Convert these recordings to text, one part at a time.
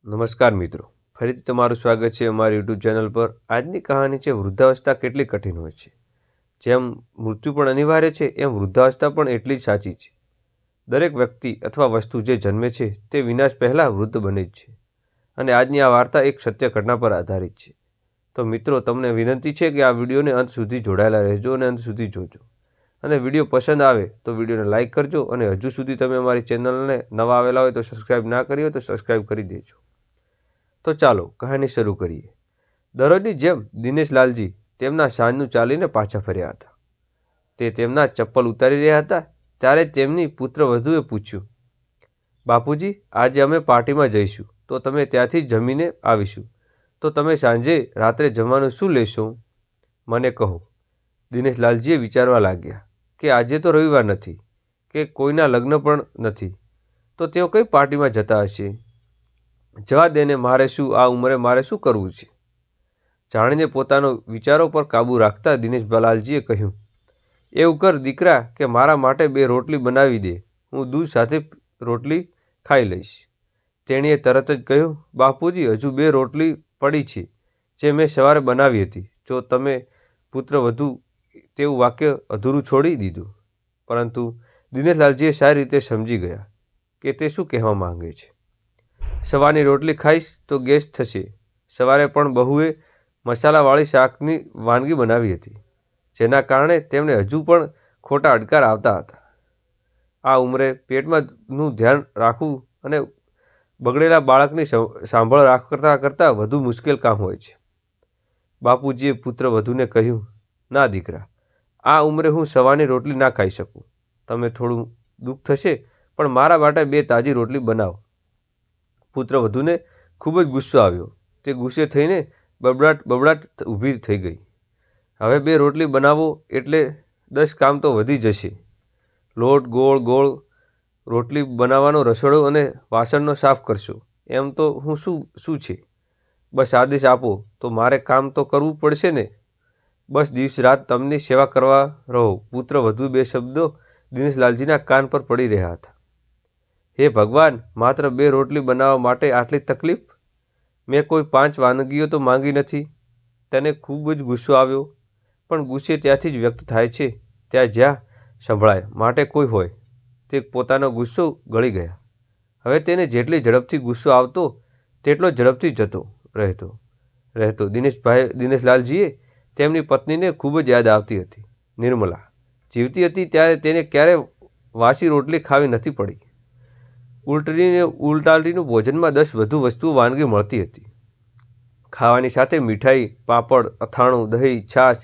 નમસ્કાર મિત્રો, ફરીથી તમારું સ્વાગત છે અમારી યુટ્યુબ ચેનલ પર। આજની કહાની છે વૃદ્ધાવસ્થા કેટલી કઠિન હોય છે। જેમ મૃત્યુ પણ અનિવાર્ય છે, એમ વૃદ્ધાવસ્થા પણ એટલી જ સાચી છે। દરેક વ્યક્તિ અથવા વસ્તુ જે જન્મે છે તે વિનાશ પહેલાં વૃદ્ધ બને જ છે, અને આજની આ વાર્તા એક સત્ય ઘટના પર આધારિત છે। તો મિત્રો, તમને વિનંતી છે કે આ વિડીયોને અંત સુધી જોડાયેલા રહેજો અને અંત સુધી જોજો, અને વિડીયો પસંદ આવે તો વિડીયોને લાઇક કરજો, અને હજુ સુધી તમે અમારી ચેનલને નવા આવેલા હોય તો સબસ્ક્રાઈબ ના કરી હોય તો સબસ્ક્રાઈબ કરી દેજો। તો ચાલો કહાની શરૂ કરીએ। દરરોજની જેમ દિનેશ લાલજી તેમના સાંજનું ચાલીને પાછા ફર્યા હતા। તે તેમના ચપ્પલ ઉતારી રહ્યા હતા ત્યારે તેમની પુત્રવધૂએ પૂછ્યું, બાપુજી, આજે અમે પાર્ટીમાં જઈશું, તો તમે ત્યાંથી જમીને આવીશું, તો તમે સાંજે રાત્રે જમવાનું શું લેશો? મને કહો। દિનેશ લાલજીએ વિચારવા લાગ્યા કે આજે તો રવિવાર નથી, કે કોઈના લગ્ન પણ નથી, તો તેઓ કઈ પાર્ટીમાં જતા હશે? જવા દેને, આ ઉંમરે મારે શું કરવું છે? જાણીને પોતાનો વિચારો પર કાબૂ રાખતા દિનેશ લાલજીએ કહ્યું, એવું કર દીકરા કે મારા માટે 2 રોટલી બનાવી દે, હું દૂધ સાથે રોટલી ખાઈ લઈશ। તેણીએ તરત જ કહ્યું, બાપુજી, હજુ 2 રોટલી પડી છે જે મેં સવારે બનાવી હતી, જો તમે પુત્રવધૂ તેવું વાક્ય અધૂરું છોડી દીધું। પરંતુ દિનેશ લાલજીએ સારી રીતે સમજી ગયા કે તે શું કહેવા માંગે છે। સવારની રોટલી ખાઈશ તો ગેસ થશે। સવારે પણ બહુએ મસાલાવાળી શાકની વાનગી બનાવી હતી, જેના કારણે તેમને હજુ પણ ખોટા અડકાર આવતા હતા। આ ઉંમરે પેટમાંનું ધ્યાન રાખવું અને બગડેલા બાળકની સાંભળ કરતાં વધુ મુશ્કેલ કામ હોય છે। બાપુજીએ પુત્રવધૂને કહ્યું, ના દીકરા, આ ઉંમરે હું સવારની રોટલી ના ખાઈ શકું। તમે થોડું દુઃખ થશે, પણ મારા માટે 2 તાજી રોટલી બનાવો। પુત્રવધૂને ખૂબ જ ગુસ્સો આવ્યો। તે ગુસ્સે થઈને બબડાટ ઊભી થઈ ગઈ। હવે 2 રોટલી બનાવો એટલે 10 કામ તો વધી જશે। લોટ, ગોળ રોટલી બનાવવાનો, રસોડો અને વાસણનો સાફ કરશો, એમ તો હું શું છે? બસ આદેશ આપો તો મારે કામ તો કરવું પડશે ને? બસ દિવસ રાત તમને સેવા કરવા રહો। પુત્રવધૂ 2 શબ્દો દિનેશ લાલજીના કાન પર પડી રહ્યા હતા। હે ભગવાન, માત્ર 2 રોટલી બનાવવા માટે આટલી તકલીફ? મેં કોઈ 5 વાનગીઓ તો માંગી નથી। તેને ખૂબ જ ગુસ્સો આવ્યો, પણ ગુસ્સે ત્યાંથી જ વ્યક્ત થાય છે જ્યાં સંભળાય માટે કોઈ હોય। તે પોતાનો ગુસ્સો ગળી ગયા। હવે તેને જેટલી ઝડપથી ગુસ્સો આવતો તેટલો ઝડપથી જતો રહેતો। દિનેશ લાલજીએ તેમની પત્નીને ખૂબ જ યાદ આવતી હતી। નિર્મલા જીવતી હતી ત્યારે તેને ક્યારેય વાસી રોટલી ખાવી નથી પડી। ઉલટાડીનું ભોજનમાં 10 વધુ વસ્તુઓ વાનગી મળતી હતી। ખાવાની સાથે મીઠાઈ, પાપડ, અથાણું, દહીં, છાશ,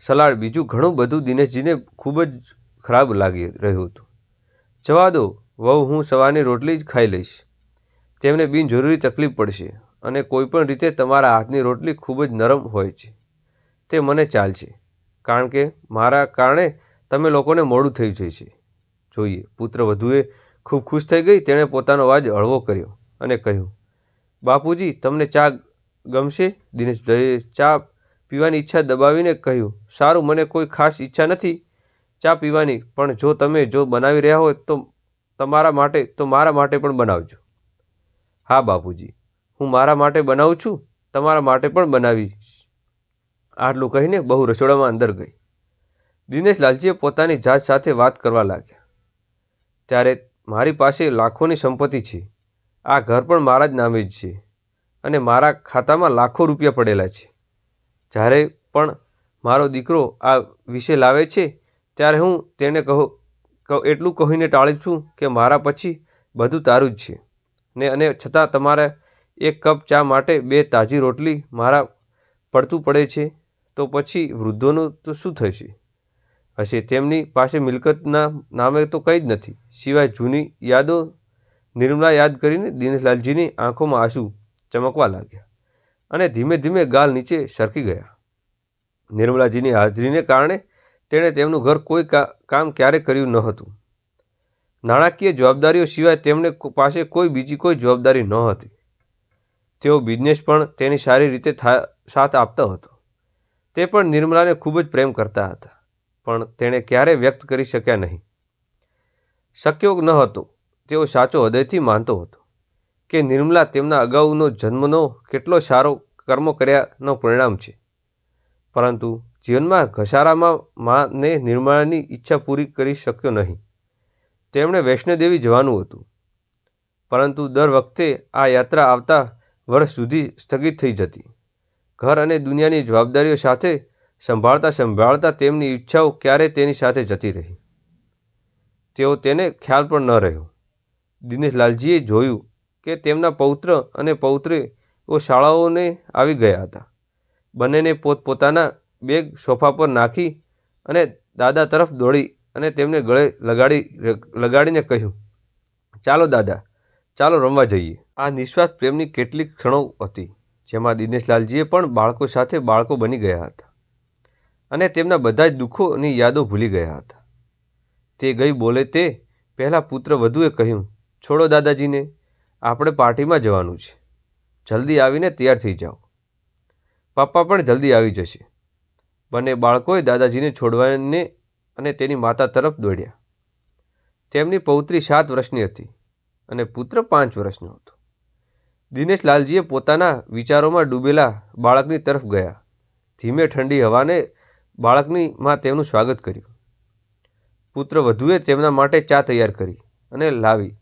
સલાડ, બીજું ઘણું બધું દિનેશજીને ખૂબ જ ખરાબ લાગી રહ્યું હતું। જવા દો વહુ, હું સવારની રોટલી જ ખાઈ લઈશ। તેમને બિનજરૂરી તકલીફ પડશે, અને કોઈપણ રીતે તમારા હાથની રોટલી ખૂબ જ નરમ હોય છે, તે મને ચાલશે, કારણ કે મારા કારણે તમે લોકોને મોડું થઈ જશે જોઈએ। પુત્રવધૂએ ખૂબ ખુશ થઈ ગઈ। તેણે પોતાનો અવાજ હળવો કર્યો અને કહ્યું, બાપુજી, તમને ચા ગમશે? દિનેશભાઈએ ચા પીવાની ઈચ્છા દબાવીને કહ્યું, સારું, મને કોઈ ખાસ ઈચ્છા નથી ચા પીવાની, પણ જો તમે બનાવી રહ્યા હોય તો મારા માટે પણ બનાવજો। હા બાપુજી, હું મારા માટે બનાવું છું, તમારા માટે પણ બનાવીશ। આટલું કહીને બહુ રસોડામાં અંદર ગઈ। દિનેશ લાલજીએ પોતાની જાત સાથે વાત કરવા લાગ્યા, ત્યારે મારી પાસે લાખોની સંપત્તિ છે। આ ઘર પણ મારા જ નામે જ છે, અને મારા ખાતામાં લાખો રૂપિયા પડેલા છે। જ્યારે પણ મારો દીકરો આ વિશે લાવે છે ત્યારે હું તેને એટલું કહીને ટાળું છું કે મારા પછી બધું તારું જ છે ને, અને છતાં તમારે 1 કપ ચા માટે 2 તાજી રોટલી મારા પડતું પડે છે, તો પછી વૃદ્ધોનું તો શું થશે? તેમની પાસે મિલકતના નામે તો કંઈ જ નથી સિવાય જૂની યાદો। નિર્મલા યાદ કરીને દિનેશ લાલજીની આંખોમાં આંસુ ચમકવા લાગ્યા, અને ધીમે ધીમે ગાલ નીચે સરકી ગયા। નિર્મલાજીની હાજરીને કારણે તેણે તેમનું ઘર કોઈ કામ ક્યારેય કર્યું ન હતું। નાણાકીય જવાબદારીઓ સિવાય તેમની પાસે બીજી કોઈ જવાબદારી ન હતી। તેઓ બિઝનેસ પણ તેની સારી રીતે સાથ આપતો હતો। તે પણ નિર્મલાને ખૂબ જ પ્રેમ કરતા હતા, પણ તેણે ક્યારેય વ્યક્ત કરી શક્યા નહીં। શક્યો ન હતો। તેઓ સાચો હૃદયથી માનતો હતો કે નિર્મલા તેમના અગાઉનો જન્મનો કેટલો સારો કર્મો કર્યાનો પરિણામ છે, પરંતુ જીવનમાં ઘસારામાં માને નિર્મળાની ઈચ્છા પૂરી કરી શક્યો નહીં. તેમણે વૈષ્ણોદેવી જવાનું હતું, પરંતુ દર વખતે આ યાત્રા આવતા વર્ષ સુધી સ્થગિત થઈ જતી. ઘર અને દુનિયાની જવાબદારીઓ સાથે સંભાળતા તેમની ઈચ્છાઓ ક્યારે તેની સાથે જતી રહી, તેઓ તેને ખ્યાલ પણ ન રહ્યો. દિનેશલાલજીએ જોયું કે તેમના પૌત્ર અને પૌત્રીઓ શાળાઓને આવી ગયા હતા. બંનેને પોતપોતાના બેગ સોફા પર નાખી અને દાદા તરફ દોડી અને તેમને ગળે લગાડીને કહ્યું, ચાલો દાદા, ચાલો રમવા જઈએ. આ નિસ્વાર્થ પ્રેમની કેટલીક ક્ષણો હતી, જેમાં દિનેશલાલજીએ પણ બાળકો સાથે બાળકો બની ગયા હતા અને તેમના બધા જ દુઃખોની યાદો ભૂલી ગયા હતા. તે ગઈ બોલે તે પહેલાં પુત્ર વધુએ કહ્યું, છોડો દાદાજીને, આપણે પાર્ટીમાં જવાનું છે. જલ્દી આવીને તૈયાર થઈ જાઓ. પપ્પા પણ જલ્દી આવી જશે. બંને બાળકોએ દાદાજીને છોડવાને અને તેની માતા તરફ દોડ્યા. તેમની પૌત્રી 7 વર્ષની હતી અને પુત્ર 5 વર્ષનો હતો. દિનેશલાલજીએ પોતાના વિચારોમાં ડૂબેલા બાળકની તરફ ગયા. ધીમે ઠંડી હવાને બાળકની માં તેમનું સ્વાગત કર્યું. પુત્ર વધુએ તેમના માટે ચા તૈયાર કરી અને લાવી.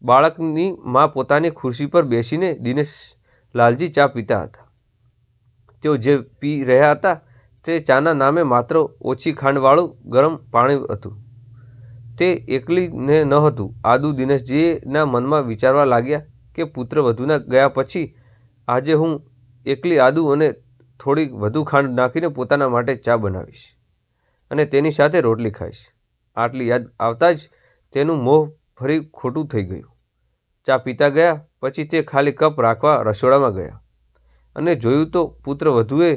બાળકની માં પોતાની ખુરશી પર બેસીને દિનેશલાલજી ચા પીતા હતા. તેઓ જે પી રહ્યા હતા તે ચાના નામે માત્ર ઓછી ખાંડવાળું ગરમ પાણી હતું. તે એકલીને ન હતું. આદુ દિનેશજીના મનમાં વિચારવા લાગ્યા કે પુત્ર વધુના ગયા પછી આજે હું એકલી આદુ અને થોડી વધુ ખાંડ નાખીને પોતાના માટે ચા બનાવીશ અને તેની સાથે રોટલી ખાઈશ. આટલી યાદ આવતા જ તેનું મોં ફરી ખોટું થઈ ગયું. ચા પીતા ગયા પછી તે ખાલી કપ રાખવા રસોડામાં ગયા અને જોયું તો પુત્ર વધુએ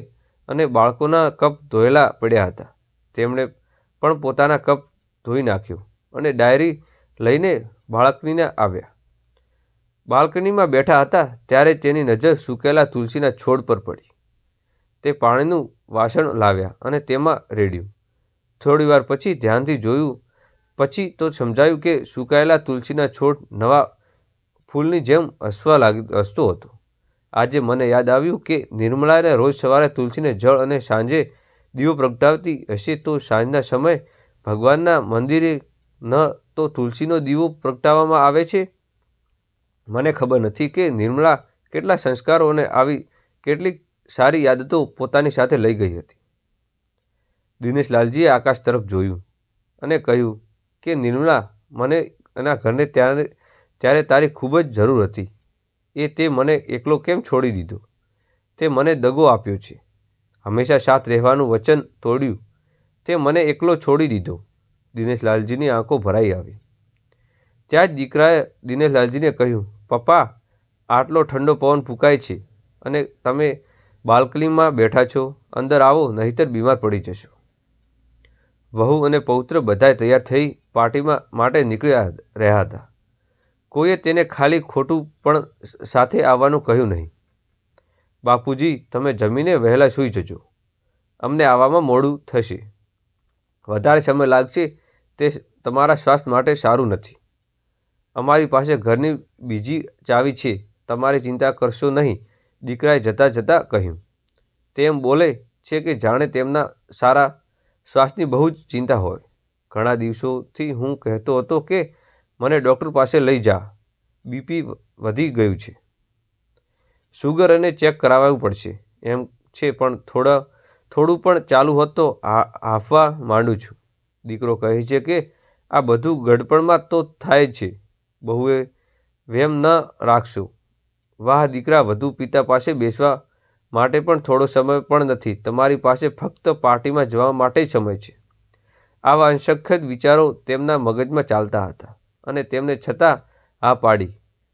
અને બાળકોના કપ ધોયેલા પડ્યા હતા. તેમણે પણ પોતાના કપ ધોઈ નાખ્યો અને ડાયરી લઈને બાલ્કનીને આવ્યા. બાલ્કનીમાં બેઠા હતા ત્યારે તેની નજર સૂકેલા તુલસીના છોડ પર પડી. તે પાણીનું વાસણ લાવ્યા અને તેમાં રેડ્યું. થોડી વાર પછી ધ્યાનથી જોયું પછી તો સમજાયું કે સુકાયેલા તુલસીના છોડ નવા ફૂલની જેમ હસતો હતો. આજે મને યાદ આવ્યું કે નિર્મળાને રોજ સવારે તુલસીને જળ અને સાંજે દીવો પ્રગટાવતી હશે, તો સાંજના સમયે ભગવાનના મંદિરે ન તો તુલસીનો દીવો પ્રગટાવવામાં આવે છે. મને ખબર નથી કે નિર્મળા કેટલા સંસ્કારો અને આવી કેટલીક સારી આદતો પોતાની સાથે લઈ ગઈ હતી. દિનેશલાલજીએ આકાશ તરફ જોયું અને કહ્યું કે નિર્મળા, મને એના ઘરને ત્યારે તારી ખૂબ જ જરૂર હતી. તે મને એકલો કેમ છોડી દીધો? તે મને દગો આપ્યો છે. હંમેશા સાથ રહેવાનું વચન તોડ્યું. તે મને એકલો છોડી દીધો. દિનેશલાલજીની આંખો ભરાઈ આવી. ત્યાં જ દીકરાએ દિનેશલાલજીને કહ્યું, પપ્પા, આટલો ઠંડો પવન ફૂંકાય છે અને તમે બાલ્કનીમાં બેઠા છો. અંદર આવો, નહીંતર બીમાર પડી જશો. વહુ અને પૌત્ર બધાય તૈયાર થઈ પાર્ટીમાં માટે નીકળી રહ્યા હતા. કોઈએ તેને ખાલી ખોટું પણ સાથે આવવાનું કહ્યું નહીં. બાપુજી, તમે જમીને વહેલા સૂઈ જજો. અમને આવવામાં મોડું થશે. વધારે સમય લાગશે તે તમારા સ્વાસ્થ્ય માટે સારું નથી. અમારી પાસે ઘરની બીજી ચાવી છે, તમારી ચિંતા કરશો નહીં, દીકરાએ જતાં જતાં કહ્યું. તેમ બોલે છે કે જાણે તેમના સારા સ્વાસ્થ્યની બહુ જ ચિંતા હોય. ઘણા દિવસોથી હું કહેતો હતો કે મને ડૉક્ટર પાસે લઈ જા, બીપી વધી ગયું છે, સુગર અને ચેક કરાવવું પડશે એમ છે, પણ થોડું પણ ચાલુ હોત તો હાંફવા માંડું છું. દીકરો કહે છે કે આ બધું ગડપણમાં તો થાય જ છે. બહુએ વેમ ન રાખશો. વાહ દીકરા, વધુ પિતા પાસે બેસવા માટે પણ થોડો સમય પણ નથી. તમારી પાસે ફક્ત પાર્ટીમાં જવા માટે જ સમય છે. આવા અસંખ્ય વિચારો તેમના મગજમાં ચાલતા હતા અને તેમને છતાં હા પાડી.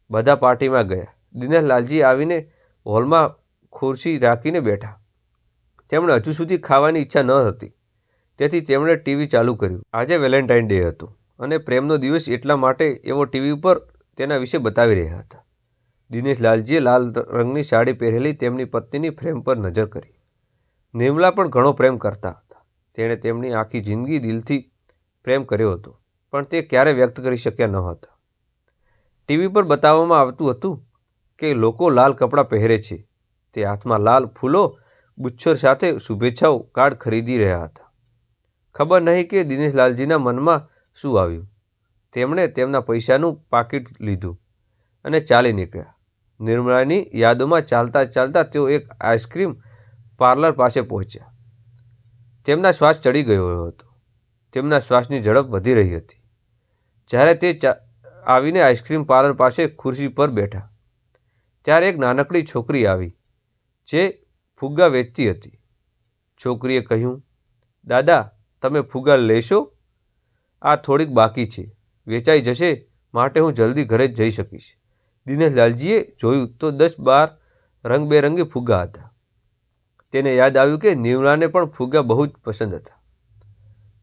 બધા પાર્ટીમાં ગયા. દિનેશલાલજી આવીને હોલમાં ખુરશી રાખીને બેઠા. તેમણે હજુ સુધી ખાવાની ઈચ્છા ન હતી, તેથી તેમણે ટીવી ચાલુ કર્યું. આજે વેલેન્ટાઇન ડે હતો અને પ્રેમનો દિવસ, એટલા માટે એવો ટીવી ઉપર તેના વિશે બતાવી રહ્યા હતા. દિનેશલાલજીએ લાલ રંગની સાડી પહેરેલી તેમની પત્નીની ફ્રેમ પર નજર કરી. નિર્મલા પણ ઘણો પ્રેમ કરતા હતા. તેણે તેમની આખી જિંદગી દિલથી પ્રેમ કર્યો હતો, પણ તે ક્યારેય વ્યક્ત કરી શક્યા ન હતા. ટીવી પર બતાવવામાં આવતું હતું કે લોકો લાલ કપડાં પહેરે છે. તે હાથમાં લાલ ફૂલો ગુચ્છર સાથે શુભેચ્છાઓ કાર્ડ ખરીદી રહ્યા હતા. ખબર નહીં કે દિનેશલાલજીના મનમાં શું આવ્યું. તેમણે તેમના પૈસાનું પાકીટ લીધું અને ચાલી નીકળ્યા. નિર્મળાની યાદોમાં ચાલતા ચાલતા તેઓ એક આઈસ્ક્રીમ પાર્લર પાસે પહોંચ્યા. તેમના શ્વાસ ચડી ગયો હતો. તેમના શ્વાસની ઝડપ વધી રહી હતી. જ્યારે તે આવીને આઈસ્ક્રીમ પાર્લર પાસે ખુરશી પર બેઠા, ત્યારે એક નાનકડી છોકરી આવી જે ફુગ્ગા વેચતી હતી. છોકરીએ કહ્યું, દાદા, તમે ફુગ્ગા લેશો? આ થોડીક બાકી છે, વેચાઈ જશે માટે હું જલ્દી ઘરે જઈ શકીશ. દિનેશલાલજીએ જોયું તો 10-12 રંગબેરંગી ફુગ્ગા હતા. તેને યાદ આવ્યું કે નિર્મળાને પણ ફુગ્ગા બહુ જ પસંદ હતા.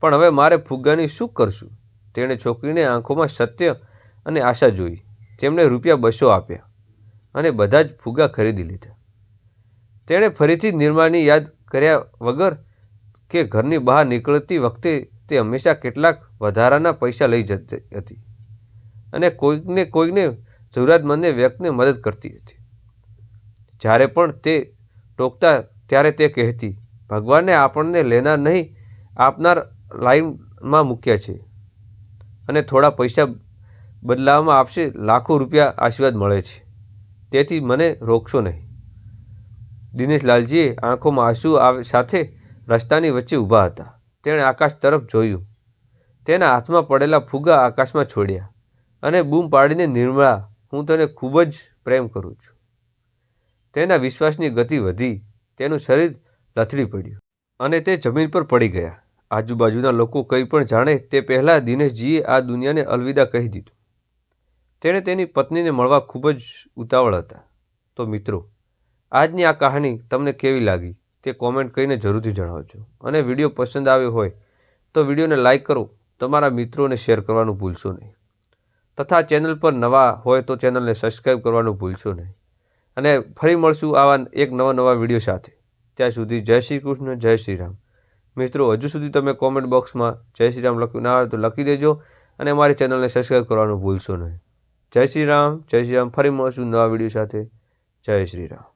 પણ હવે મારે ફુગ્ગાની શું કરશું? તેણે છોકરીને આંખોમાં સત્ય અને આશા જોઈ. તેમણે ₹200 આપ્યા અને બધા જ ફુગ્ગા ખરીદી લીધા. તેણે ફરીથી નિર્મળાની યાદ કર્યા વગર કે ઘરની બહાર નીકળતી વખતે તે હંમેશા કેટલાક વધારાના પૈસા લઈ જતી હતી અને કોઈને જરૂરિયાતમંદ વ્યક્તિને મદદ કરતી હતી. જ્યારે પણ તે ટોકતા ત્યારે તે કહેતી, ભગવાને આપણને લેનાર નહીં આપનાર લાઈનમાં મૂક્યા છે અને થોડા પૈસા બદલામાં આપશે લાખો રૂપિયા આશીર્વાદ મળે છે. તેથી મને રોકશો નહીં. દિનેશલાલજીએ આંખોમાં આંસુ સાથે રસ્તાની વચ્ચે ઊભા હતા. તેણે આકાશ તરફ જોયું. તેના હાથમાં પડેલા ફુગ્ગા આકાશમાં છોડ્યા અને બૂમ પાડીને, નિર્મળા, હું તને ખૂબ જ પ્રેમ કરું છું. તેના વિશ્વાસની ગતિ વધી. તેનું શરીર લથડી પડ્યું અને તે જમીન પર પડી ગયા. આજુબાજુના લોકો કંઈ પણ જાણે તે પહેલાં દિનેશજીએ આ દુનિયાને અલવિદા કહી દીધું. તેણે તેની પત્નીને મળવા ખૂબ જ ઉતાવળ હતા. તો મિત્રો, આજની આ કહાની તમને કેવી લાગી તે કોમેન્ટ કરીને જરૂરથી જણાવજો. અને વિડીયો પસંદ આવ્યો હોય તો વિડીયોને લાઇક કરો, તમારા મિત્રોને શેર કરવાનું ભૂલશો નહીં. તથા ચેનલ પર નવા હોય તો ચેનલને સબસ્ક્રાઈબ કરવાનું ભૂલશો નહીં. અને ફરી મળશું આવા એક નવા વિડીયો સાથે. ત્યાં સુધી જય શ્રી કૃષ્ણ, જય શ્રી રામ. મિત્રો, હજુ સુધી તમે કોમેન્ટ બોક્સમાં જય શ્રી રામ લખ્યું ના હોય તો લખી દેજો અને અમારી ચેનલને સબસ્ક્રાઈબ કરવાનું ભૂલશો નહીં. જય શ્રી રામ, જય શ્રી રામ. ફરી મળશું નવા વિડીયો સાથે. જય શ્રી રામ.